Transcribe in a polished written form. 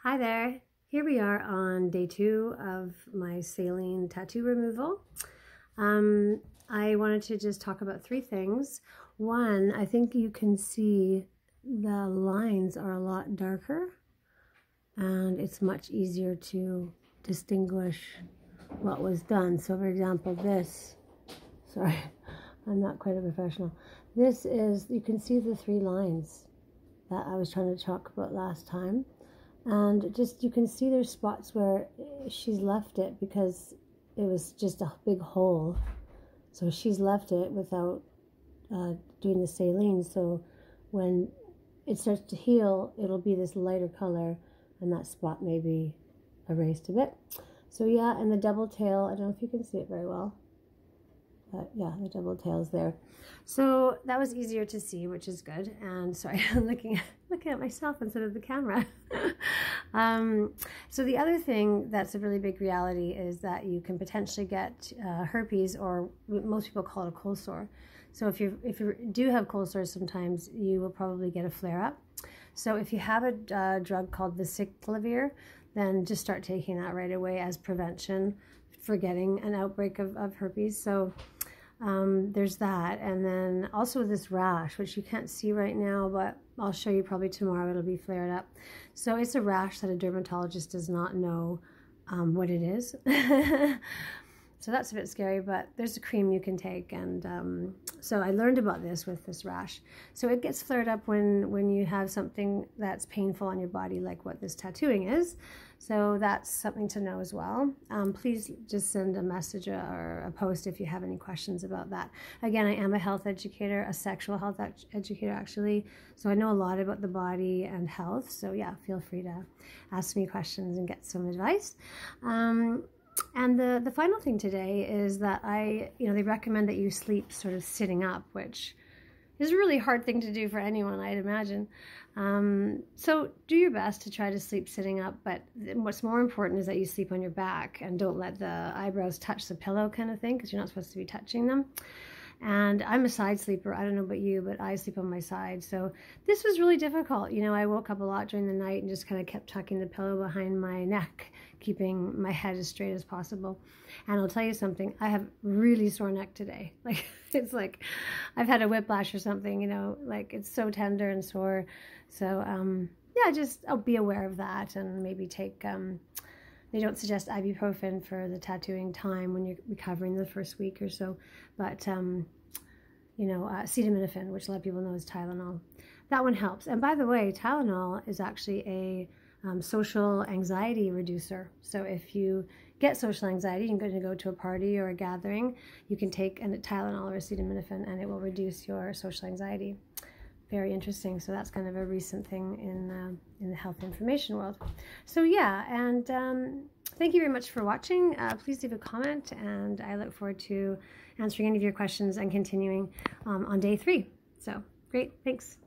Hi there. Here we are on day 2 of my saline tattoo removal. I wanted to just talk about 3 things. One, I think you can see the lines are a lot darker and it's much easier to distinguish what was done. So for example, this, sorry, I'm not quite a professional. This is, you can see the 3 lines that I was trying to talk about last time. And just, you can see there's spots where she's left it because it was just a big hole. So she's left it without doing the saline. So when it starts to heal, it'll be this lighter color and that spot may be erased a bit. So yeah, and the double tail, I don't know if you can see it very well. But yeah, the double tail is there. So that was easier to see, which is good. And sorry, I'm looking at myself instead of the camera. So the other thing that's a really big reality is that you can potentially get herpes, or most people call it a cold sore. So if you do have cold sores, sometimes you will probably get a flare-up. So if you have a drug called Vasiclavir, then just start taking that right away as prevention for getting an outbreak of herpes. So there's that. And then also this rash, which you can't see right now, but I'll show you probably tomorrow. It'll be flared up. So it's a rash that a dermatologist does not know what it is. So that's a bit scary, but there's a cream you can take. And so I learned about this with this rash. So it gets flared up when you have something that's painful on your body, like what this tattooing is. So that's something to know as well. Please just send a message or a post if you have any questions about that. Again, I am a health educator, a sexual health educator actually. So I know a lot about the body and health. So yeah, feel free to ask me questions and get some advice. And the final thing today is that they recommend that you sleep sort of sitting up, which is a really hard thing to do for anyone, I'd imagine. So do your best to try to sleep sitting up, but what's more important is that you sleep on your back and don't let the eyebrows touch the pillow kind of thing, because you're not supposed to be touching them. And I'm a side sleeper. I don't know about you, but I sleep on my side. So this was really difficult. You know, I woke up a lot during the night and just kind of kept tucking the pillow behind my neck, keeping my head as straight as possible. And I'll tell you something, I have really sore neck today. Like, it's like I've had a whiplash or something, you know, like it's so tender and sore. So, yeah, just I'll be aware of that and maybe take, they don't suggest ibuprofen for the tattooing time when you're recovering the first week or so, but, acetaminophen, which a lot of people know is Tylenol. That one helps. And by the way, Tylenol is actually a social anxiety reducer. So if you get social anxiety, you're going to go to a party or a gathering, you can take a Tylenol or acetaminophen and it will reduce your social anxiety. Very interesting. So that's kind of a recent thing in the health information world. So yeah, and thank you very much for watching. Please leave a comment, and I look forward to answering any of your questions and continuing on day 3. So great, thanks.